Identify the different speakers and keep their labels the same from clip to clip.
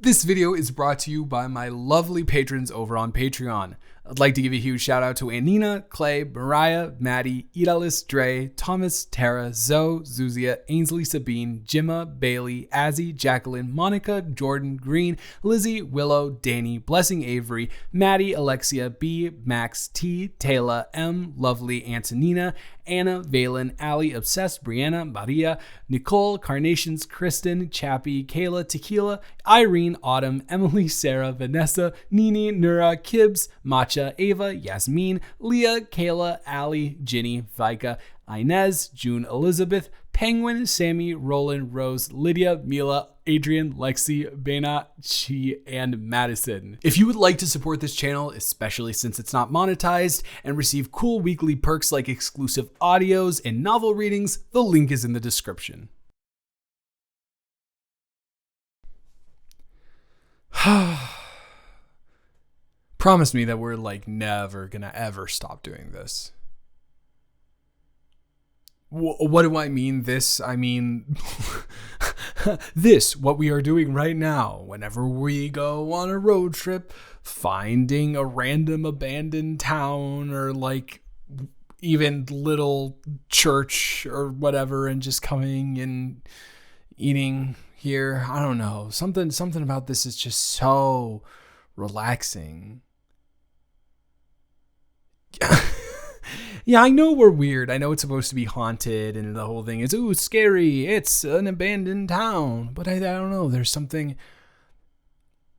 Speaker 1: This video is brought to you by my lovely patrons over on Patreon. I'd like to give a huge shout out to Anina, Clay, Mariah, Maddie, Idalis, Dre, Thomas, Tara, Zoe, Zuzia, Ainsley, Sabine, Jimma, Bailey, Azzy, Jacqueline, Monica, Jordan, Green, Lizzie, Willow, Danny, Blessing Avery, Maddie, Alexia, B, Max, T, Taylor, M, Lovely, Antonina, Anna, Valen, Ali, Obsessed, Brianna, Maria, Nicole, Carnations, Kristen, Chappie, Kayla, Tequila, Irene, Autumn, Emily, Sarah, Vanessa, Nini, Nura, Kibbs, Matcha, Ava, Yasmin, Leah, Kayla, Ali, Ginny, Vika, Inez, June, Elizabeth, Penguin, Sammy, Roland, Rose, Lydia, Mila, Adrian, Lexi, Bena, Chi, and Madison. If you would like to support this channel, especially since it's not monetized, and receive cool weekly perks like exclusive audios and novel readings, the link is in the description. Promise me that we're never gonna ever stop doing this. What do I mean this? I mean this, what we are doing right now. Whenever we go on a road trip, finding a random abandoned town or even little church or whatever and just coming and eating here. I don't know. Something about this is just so relaxing. Yeah, I know we're weird. I know it's supposed to be haunted and the whole thing is, ooh, scary. It's an abandoned town. But I don't know. There's something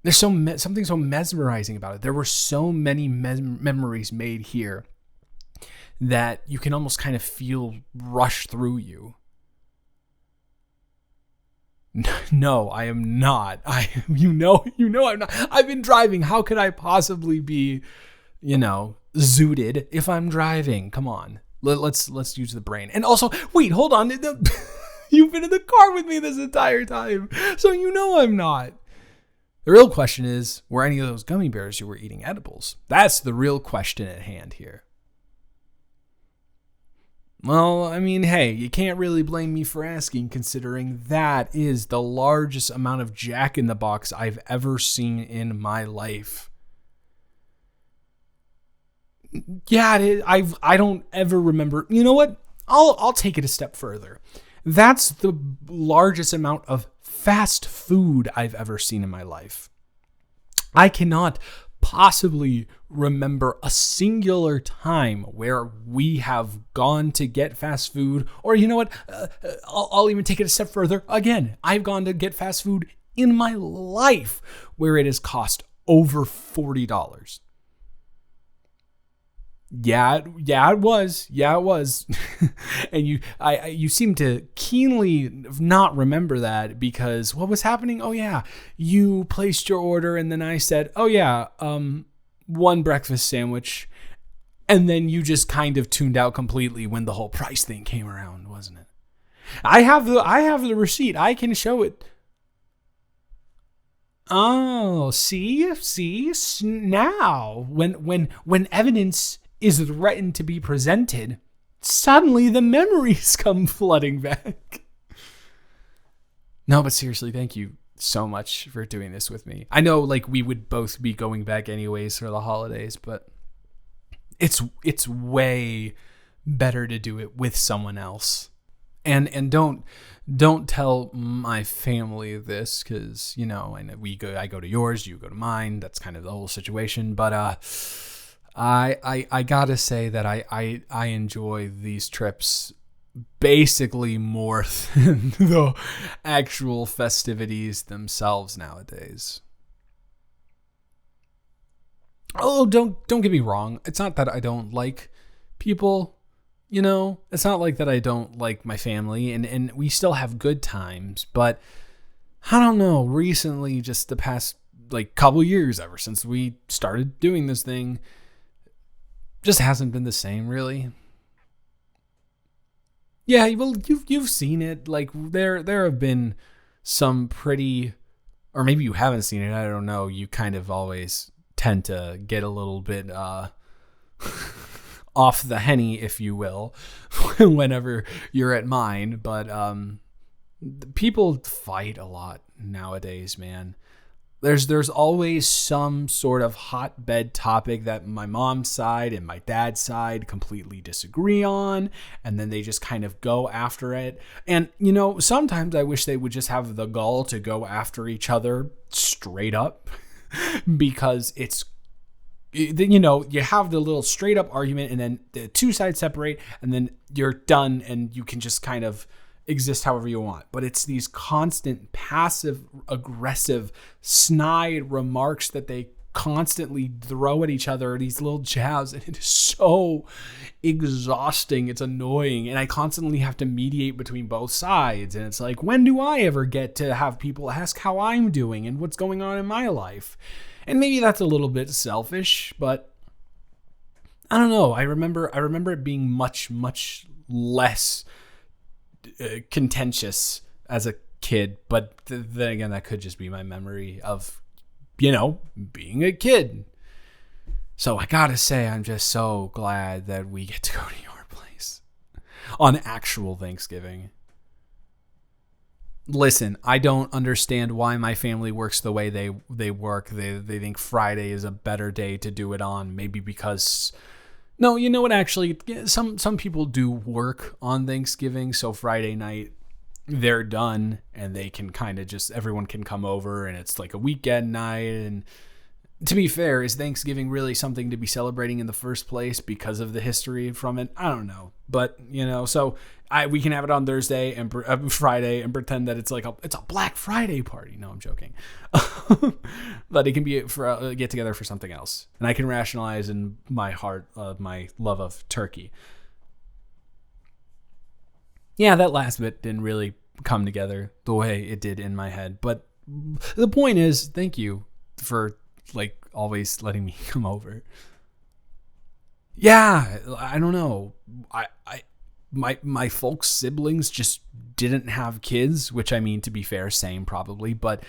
Speaker 1: so mesmerizing about it. There were so many memories made here that you can almost kind of feel rush through you. No, I am not. You know I'm not. I've been driving. How could I possibly be, zooted if I'm driving? Come on. Let's use the brain. And also, wait, hold on. You've been in the car with me this entire time, so I'm not. The real question is, were any of those gummy bears you were eating edibles? That's the real question at hand here. Well, I mean, hey, you can't really blame me for asking, considering that is the largest amount of Jack in the Box I've ever seen in my life. Yeah, I don't ever remember. You know what? I'll take it a step further. That's the largest amount of fast food I've ever seen in my life. I cannot possibly remember a singular time where we have gone to get fast food, or you know what? I'll even take it a step further. Again, I've gone to get fast food in my life where it has cost over $40. Yeah, it was. And you seem to keenly not remember that because what was happening? Oh yeah, you placed your order and then I said, oh yeah, one breakfast sandwich, and then you just kind of tuned out completely when the whole price thing came around, wasn't it? I have the receipt. I can show it. Oh, see now when evidence is threatened to be presented, suddenly the memories come flooding back. No, but seriously, thank you so much for doing this with me. I know we would both be going back anyways for the holidays, but it's way better to do it with someone else. And don't tell my family this because, I know I go to yours, you go to mine. That's kind of the whole situation, but I gotta say that I enjoy these trips basically more than the actual festivities themselves nowadays. Oh, don't get me wrong. It's not that I don't like people, it's not like that I don't like my family and we still have good times, but I don't know, recently, just the past couple years ever since we started doing this thing, just hasn't been the same, really. Yeah, well, you've seen it. There have been some pretty, or maybe you haven't seen it. I don't know. You kind of always tend to get a little bit off the henny, if you will, whenever you're at mine. But people fight a lot nowadays, man. there's always some sort of hotbed topic that my mom's side and my dad's side completely disagree on, and then they just kind of go after it. And sometimes I wish they would just have the gall to go after each other straight up, because it's, you have the little straight up argument, and then the two sides separate, and then you're done, and you can just kind of exist however you want. But it's these constant passive aggressive snide remarks that they constantly throw at each other, these little jabs, and it is so exhausting. It's annoying, and I constantly have to mediate between both sides, and it's like, when do I ever get to have people ask how I'm doing and what's going on in my life? And maybe that's a little bit selfish, but I don't know. I remember it being much less contentious as a kid, but then again, that could just be my memory of being a kid. So I gotta say, I'm just so glad that we get to go to your place on actual Thanksgiving. Listen, I don't understand why my family works the way they work. They think Friday is a better day to do it on. Maybe because, no, you know what? Actually, some people do work on Thanksgiving, so Friday night they're done and they can kind of just, everyone can come over, and it's like a weekend night. And to be fair, is Thanksgiving really something to be celebrating in the first place because of the history from it? I don't know, but so we can have it on Thursday and Friday and pretend that it's it's a Black Friday party. No, I'm joking. But it can be for a get together for something else, and I can rationalize in my heart my love of turkey. Yeah, that last bit didn't really come together the way it did in my head, but the point is, thank you for always letting me come over. Yeah, I don't know. My folks' siblings just didn't have kids, which, I mean, to be fair, same probably, but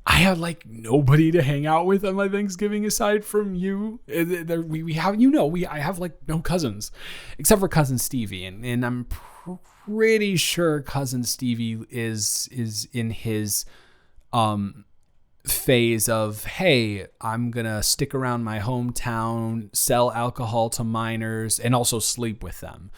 Speaker 1: I had nobody to hang out with on my Thanksgiving aside from you. I have no cousins except for cousin Stevie, and I'm pretty sure cousin Stevie is in his phase of, hey, I'm gonna stick around my hometown, sell alcohol to minors, and also sleep with them.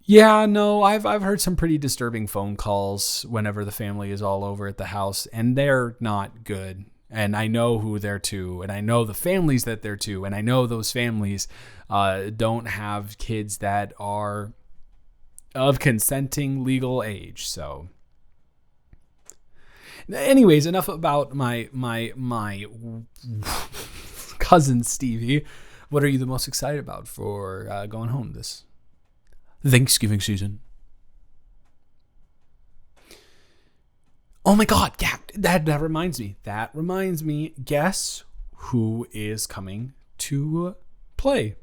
Speaker 1: Yeah, no, I've heard some pretty disturbing phone calls whenever the family is all over at the house, and they're not good. And I know who they're to, and I know the families that they're to, and I know those families don't have kids that are of consenting legal age. So anyways, enough about my cousin Stevie. What are you the most excited about for going home this Thanksgiving season? Oh my God, yeah, that reminds me. Guess who is coming to play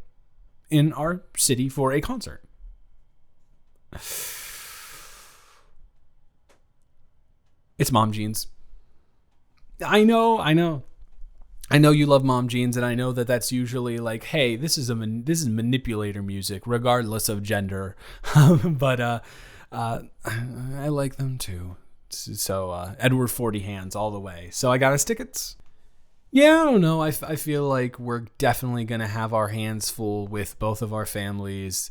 Speaker 1: in our city for a concert? It's Mom Jeans. I know you love Mom Jeans, and I know that that's usually hey, this is manipulator music, regardless of gender. But I like them too. So Edward 40 Hands all the way. So I got us tickets. Yeah, I don't know. I feel like we're definitely gonna have our hands full with both of our families,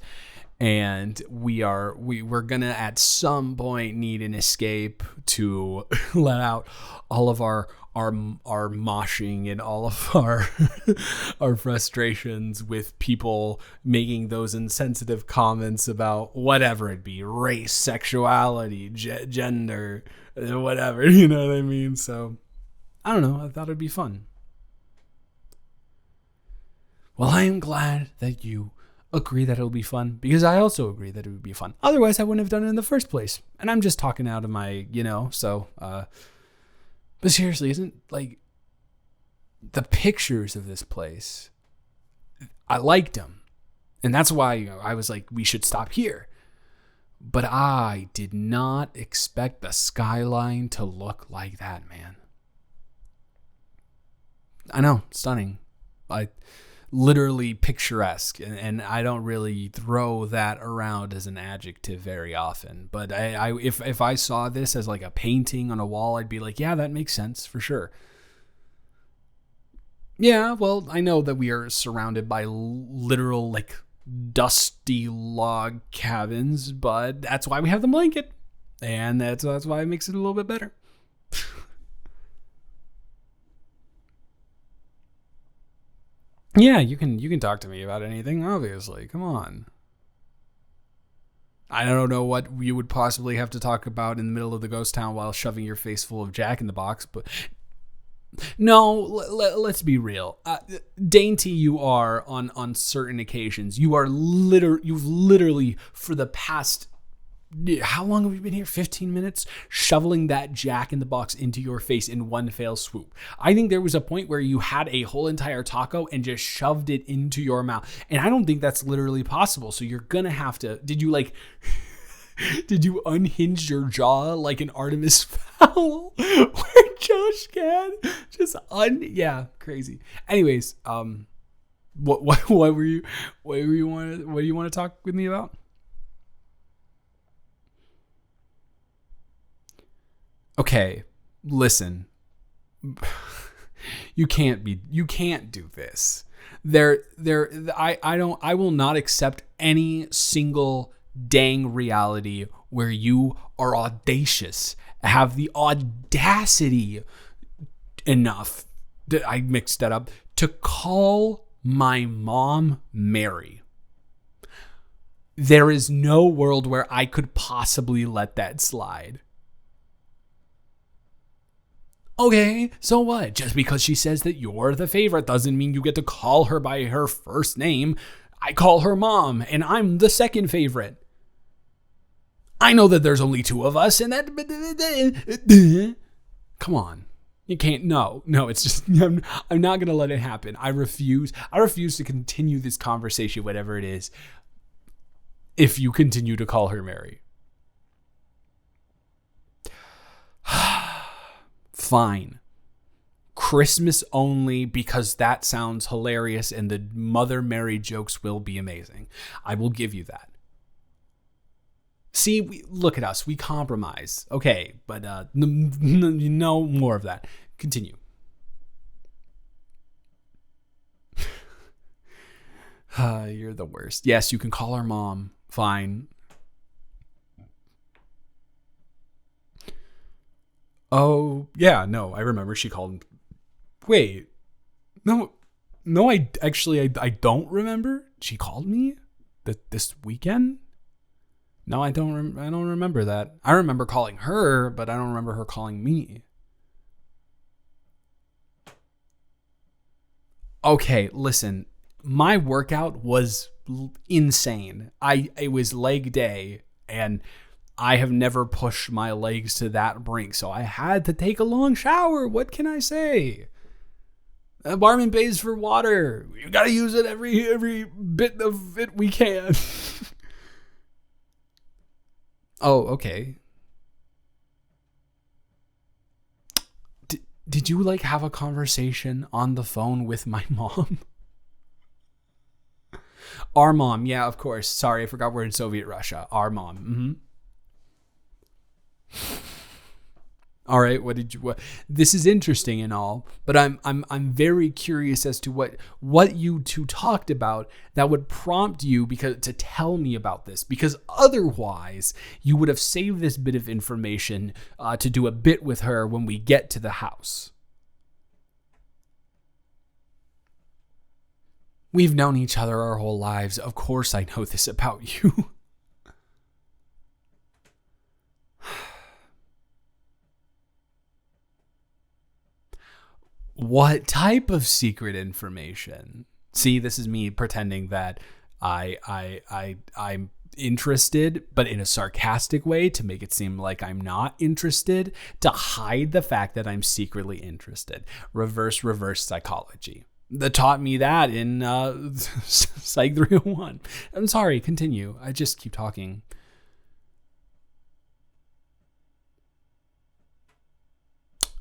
Speaker 1: and we're gonna at some point need an escape to let out all of our moshing and all of our our frustrations with people making those insensitive comments about whatever it be, race, sexuality, gender, whatever, you know what I mean? So I don't know, I thought it'd be fun. Well, I am glad that you agree that it'll be fun, because I also agree that it would be fun. Otherwise, I wouldn't have done it in the first place. And I'm just talking out of my, so but seriously, isn't the pictures of this place, I liked them. And that's why I was like, we should stop here. But I did not expect the skyline to look like that, man. I know, stunning. literally picturesque, and I don't really throw that around as an adjective very often. But if I saw this as like a painting on a wall, I'd be like, yeah, that makes sense for sure. Yeah, well, I know that we are surrounded by literal like dusty log cabins, but that's why we have the blanket, and that's why it makes it a little bit better. Yeah, you can talk to me about anything, obviously. Come on. I don't know what you would possibly have to talk about in the middle of the ghost town while shoving your face full of Jack in the Box, but no, let's be real. Dainty you are on certain occasions. You've literally for the past, how long have we been here? 15 minutes shoveling that Jack in the Box into your face in one fell swoop. I think there was a point where you had a whole entire taco and just shoved it into your mouth. And I don't think that's literally possible. So you're going to have to, did you unhinge your jaw like an Artemis fowl where Josh Gad just yeah, crazy. Anyways, what were you what do you want to talk with me about? Okay, listen. You can't do this. I will not accept any single dang reality where you are audacious, have the audacity enough that I mixed that up to call my mom Mary. There is no world where I could possibly let that slide. Okay, so what? Just because she says that you're the favorite doesn't mean you get to call her by her first name. I call her mom, and I'm the second favorite. I know that there's only two of us, and that... Come on. You can't... No, it's just... I'm not going to let it happen. I refuse to continue this conversation, whatever it is, if you continue to call her Mary. Fine. Christmas only, because that sounds hilarious and the Mother Mary jokes will be amazing. I will give you that. See, look at us. We compromise. Okay, but no more of that. Continue. You're the worst. Yes, you can call her mom. Fine. Oh, yeah, no, I remember she called. Wait. No, I don't remember. She called me this weekend? No, I don't remember that. I remember calling her, but I don't remember her calling me. Okay, listen. My workout was insane. It was leg day, and I have never pushed my legs to that brink, so I had to take a long shower. What can I say? The barman pays for water. You gotta use it every bit of it we can. Oh, okay. Did you like have a conversation on the phone with my mom? Our mom, yeah, of course. Sorry, I forgot we're in Soviet Russia. Our mom. Mm-hmm. All right, what this is interesting and all, but I'm very curious as to what you two talked about that would prompt you to tell me about this, because otherwise you would have saved this bit of information to do a bit with her when we get to the house. We've known each other our whole lives. Of course I know this about you. What type of secret information? See, this is me pretending that I'm interested, but in a sarcastic way to make it seem like I'm not interested, to hide the fact that I'm secretly interested. Reverse psychology. That taught me that in Psych 301. I'm sorry, continue. I just keep talking.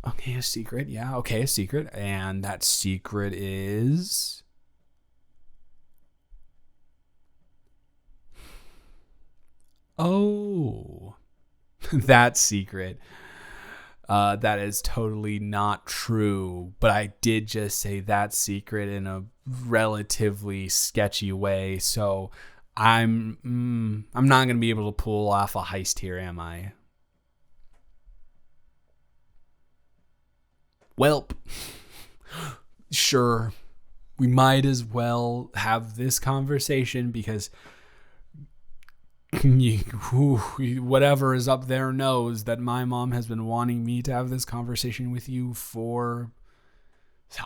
Speaker 1: Okay, a secret. Yeah, okay, a secret. And that secret is... Oh, that secret. That is totally not true. But I did just say that secret in a relatively sketchy way. So I'm not gonna be able to pull off a heist here, am I? Welp. Sure. We might as well have this conversation because whatever is up there knows that my mom has been wanting me to have this conversation with you for,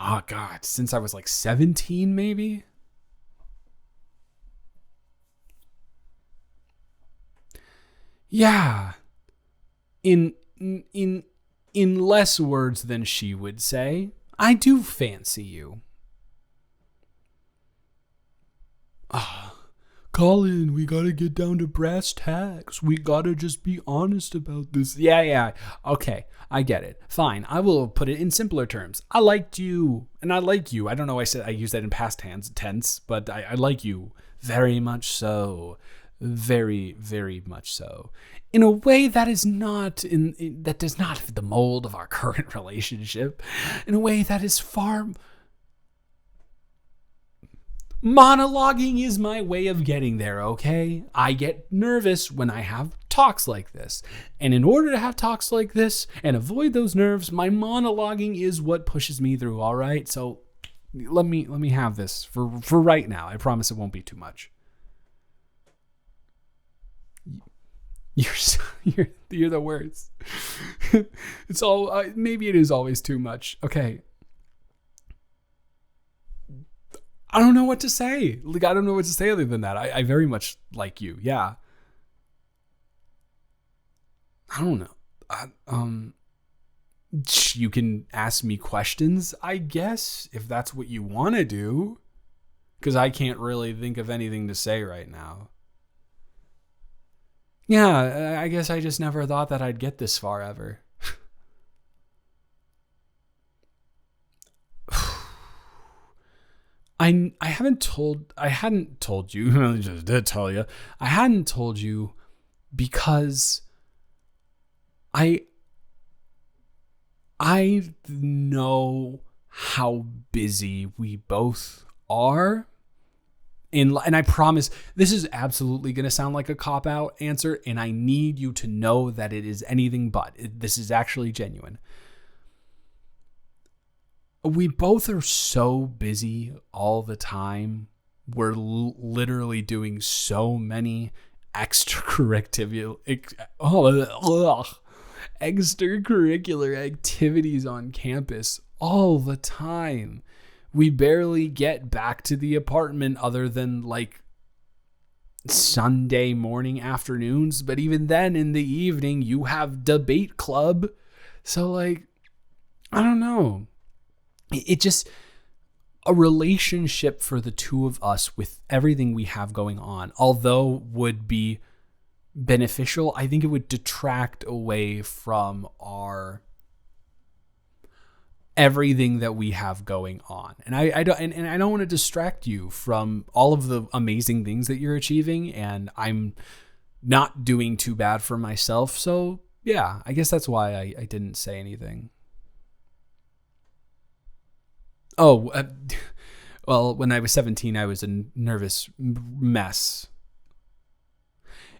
Speaker 1: oh God, since I was like 17, maybe. Yeah. In in in less words than she would say, I do fancy you. Ah, Colin, we gotta get down to brass tacks. We gotta just be honest about this. Yeah. Okay, I get it. Fine, I will put it in simpler terms. I liked you, and I like you. I don't know. I used that in past tense, but I like you very much so, very, very much so. In a way that is not that does not fit the mold of our current relationship. In a way that is far. Monologuing is my way of getting there, okay? I get nervous when I have talks like this. And in order to have talks like this and avoid those nerves, my monologuing is what pushes me through, all right? So let me have this for right now. I promise it won't be too much. You're the worst. It's all maybe it is always too much. Okay. I don't know what to say. Like, I don't know what to say other than that. I very much like you. Yeah. I don't know. You can ask me questions, I guess, if that's what you want to do. Because I can't really think of anything to say right now. Yeah, I guess I just never thought that I'd get this far ever. I hadn't told you. I just did tell you. I hadn't told you because I know how busy we both are. And I promise this is absolutely going to sound like a cop-out answer, and I need you to know that it is anything but. This is actually genuine. We both are so busy all the time. We're literally doing so many extracurricular activities on campus all the time. We barely get back to the apartment other than like Sunday morning afternoons. But even then in the evening, you have debate club. So like, I don't know. It just, a relationship for the two of us with everything we have going on, although would be beneficial, I think it would detract away from our everything that we have going on. And I don't want to distract you from all of the amazing things that you're achieving, and I'm not doing too bad for myself. So yeah, I guess that's why I didn't say anything. Oh, well, when I was 17, I was a nervous mess.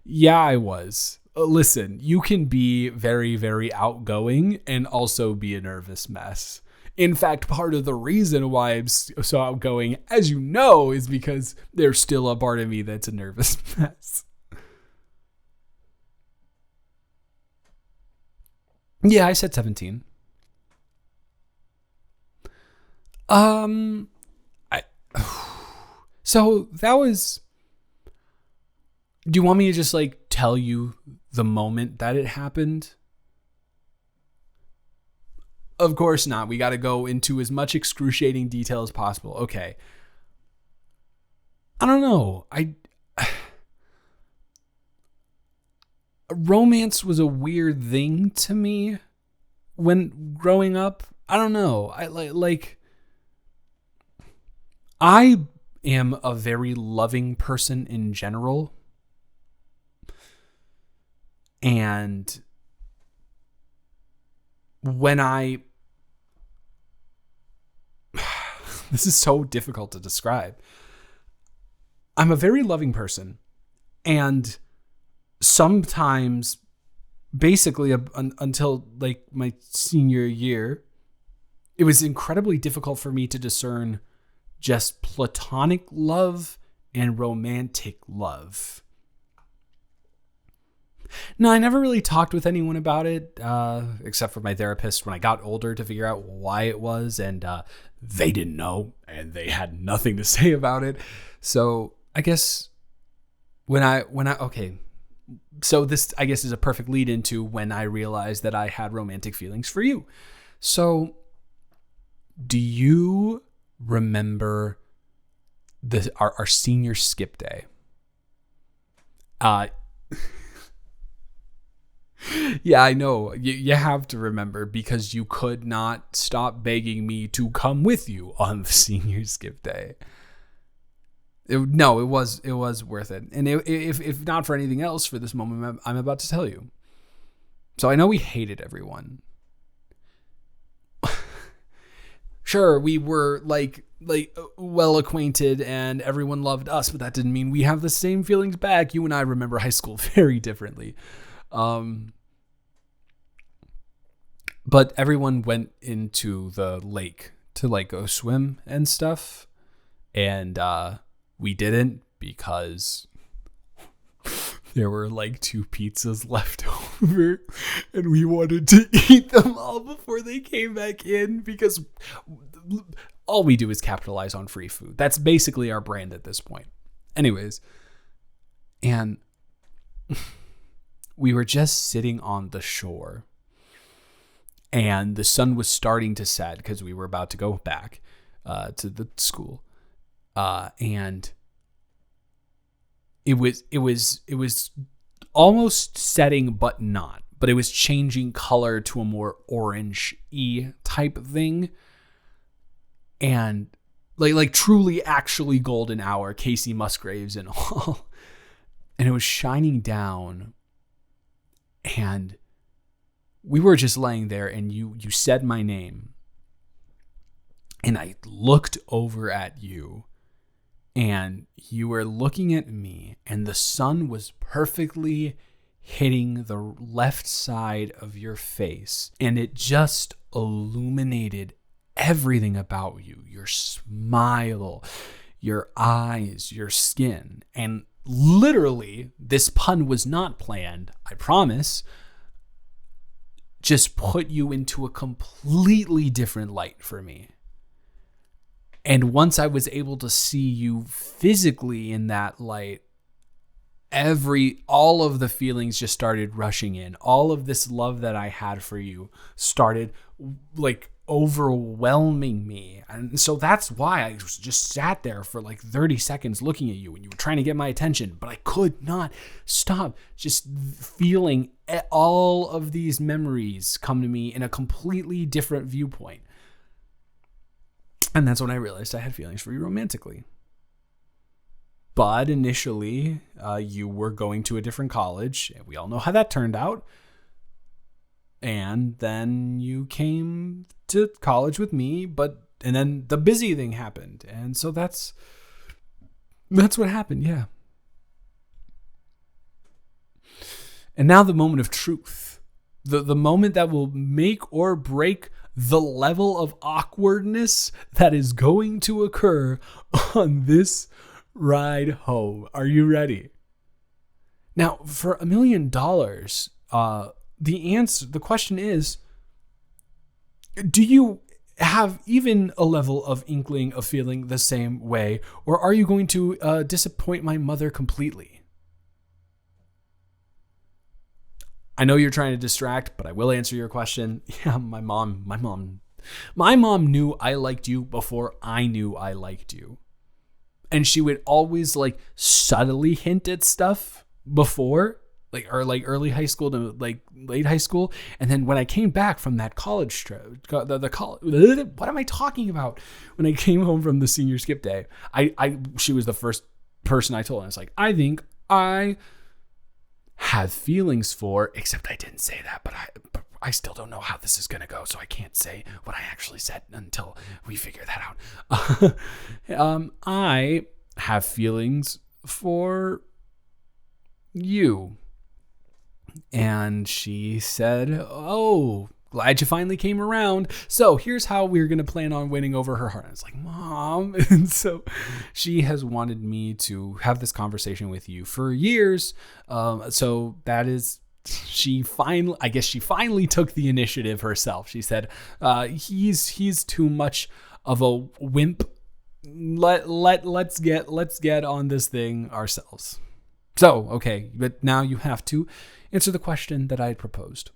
Speaker 1: Yeah, I was. Listen, you can be very, very outgoing and also be a nervous mess. In fact, part of the reason why I'm so outgoing, as you know, is because there's still a part of me that's a nervous mess. Yeah, I said 17. I so that was. Do you want me to just like tell you the moment that it happened? Of course not. We got to go into as much excruciating detail as possible. Okay. I don't know. Romance was a weird thing to me when growing up. I don't know. I am a very loving person in general. And when this is so difficult to describe. I'm a very loving person. And sometimes, basically until like my senior year, it was incredibly difficult for me to discern just platonic love and romantic love. No, I never really talked with anyone about it, except for my therapist when I got older to figure out why it was, and they didn't know, and they had nothing to say about it. So I guess okay, so this I guess is a perfect lead into when I realized that I had romantic feelings for you. So, do you remember our senior skip day? Yeah, I know. You have to remember because you could not stop begging me to come with you on the senior skip day. It was worth it. And if not for anything else, for this moment I'm about to tell you. So I know we hated everyone. Sure, we were like well acquainted and everyone loved us, but that didn't mean we have the same feelings back. You and I remember high school very differently. But everyone went into the lake to like go swim and stuff. And we didn't because there were like 2 pizzas left over and we wanted to eat them all before they came back in because all we do is capitalize on free food. That's basically our brand at this point. Anyways, and we were just sitting on the shore and the sun was starting to set because we were about to go back to the school. And it was almost setting, but not, but it was changing color to a more orange-y type thing. And like truly actually golden hour, Casey Musgraves and all. And it was shining down and we were just laying there and you said my name and I looked over at you and you were looking at me and the sun was perfectly hitting the left side of your face and it just illuminated everything about you, your smile, your eyes, your skin. And literally, this pun was not planned, I promise, just put you into a completely different light for me. And once I was able to see you physically in that light, all of the feelings just started rushing in. All of this love that I had for you started like overwhelming me. And so that's why I just sat there for like 30 seconds looking at you and you were trying to get my attention, but I could not stop just feeling all of these memories come to me in a completely different viewpoint. And that's when I realized I had feelings for you romantically. But initially, you were going to a different college, and we all know how that turned out. And then you came to college with me, and then the busy thing happened. And so that's what happened, yeah. And now the moment of truth. The moment that will make or break the level of awkwardness that is going to occur on this ride home. Are you ready? Now, for $1 million, the question is, do you have even a level of inkling of feeling the same way, or are you going to disappoint my mother completely? I know you're trying to distract, but I will answer your question. Yeah, my mom knew I liked you before I knew I liked you. And she would always like subtly hint at stuff before, like early high school to like late high school. And then when I came back from that college trip, what am I talking about? When I came home from the senior skip day, she was the first person I told. And I was like, I think I have feelings for, except I didn't say that, but I still don't know how this is going to go, so I can't say what I actually said until we figure that out. I have feelings for you. And she said, oh, glad you finally came around. So here's how we're going to plan on winning over her heart. I was like, Mom. And so she has wanted me to have this conversation with you for years. So that is, she finally took the initiative herself. She said, he's too much of a wimp. Let's get on this thing ourselves. So, okay, but now you have to answer the question that I had proposed.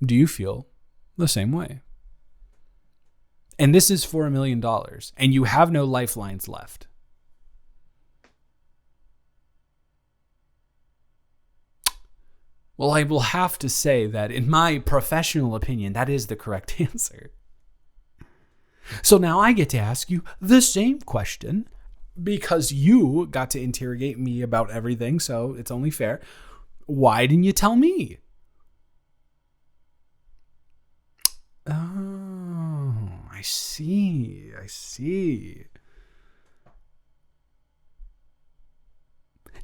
Speaker 1: Do you feel the same way? And this is for $1 million, and you have no lifelines left. Well, I will have to say that in my professional opinion, that is the correct answer. So now I get to ask you the same question because you got to interrogate me about everything, so it's only fair. Why didn't you tell me? Oh, I see.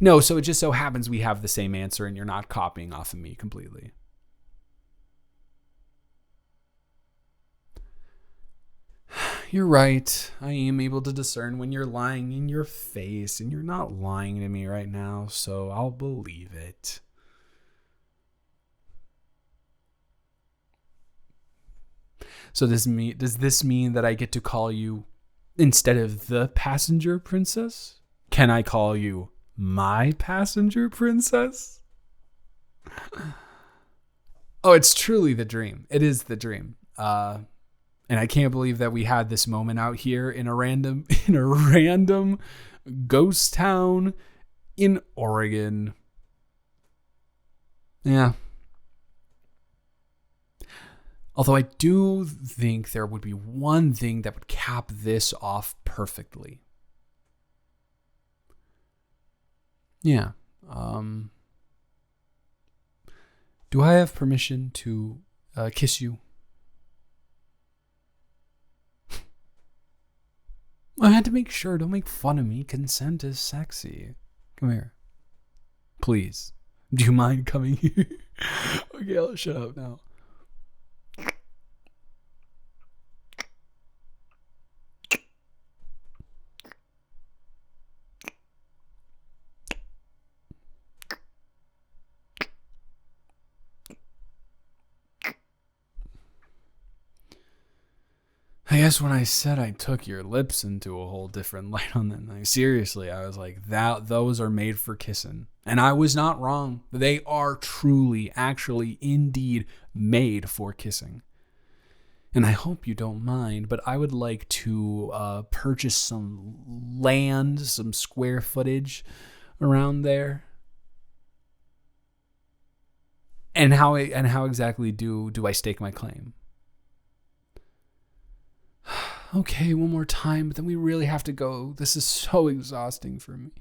Speaker 1: No, so it just so happens we have the same answer and you're not copying off of me completely. You're right. I am able to discern when you're lying in your face, and you're not lying to me right now, so I'll believe it. So does this mean that I get to call you, instead of the passenger princess, can I call you my passenger princess? Oh, it's truly the dream. It is the dream. And I can't believe that we had this moment out here in a random ghost town in Oregon. Yeah. Although I do think there would be one thing that would cap this off perfectly. Yeah. Do I have permission to kiss you? I had to make sure. Don't make fun of me. Consent is sexy. Come here. Please. Do you mind coming here? Okay, I'll shut up now. I guess when I said I took your lips into a whole different light on that night, seriously, I was like, those are made for kissing. And I was not wrong. They are truly, actually, indeed made for kissing. And I hope you don't mind, but I would like to purchase some land, some square footage around there. And how exactly do I stake my claim? Okay, one more time, but then we really have to go. This is so exhausting for me.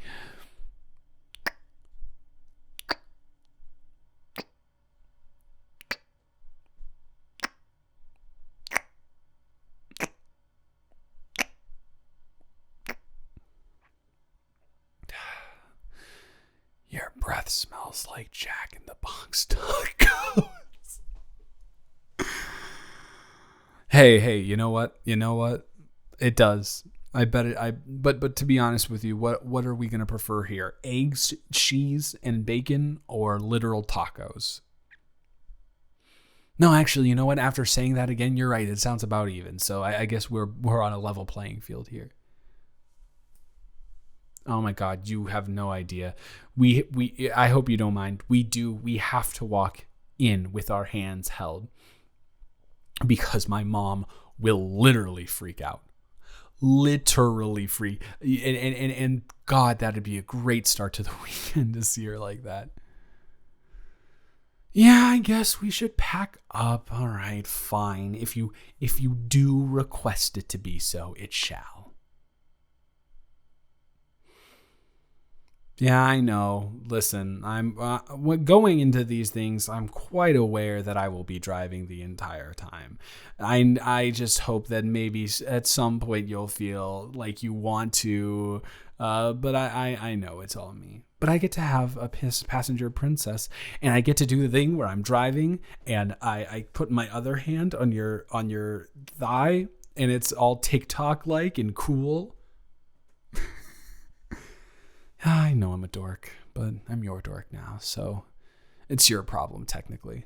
Speaker 1: Your breath smells like Jack in the Box tacos. Hey, you know what? It does. I bet it. But to be honest with you, what are we gonna prefer here? Eggs, cheese, and bacon, or literal tacos? No, actually, you know what? After saying that again, you're right. It sounds about even. So I guess we're on a level playing field here. Oh my God, you have no idea. I hope you don't mind. We have to walk in with our hands held, because my mom will literally freak out. Literally freak. And God, that'd be a great start to the weekend to see her like that. Yeah, I guess we should pack up. All right, fine. If you do request it to be so, it shall. Yeah, I know. Listen, I'm going into these things. I'm quite aware that I will be driving the entire time. I just hope that maybe at some point you'll feel like you want to, but I know it's all me. But I get to have a passenger princess, and I get to do the thing where I'm driving, and I put my other hand on your thigh, and it's all TikTok like and cool. I know I'm a dork, but I'm your dork now, so it's your problem technically.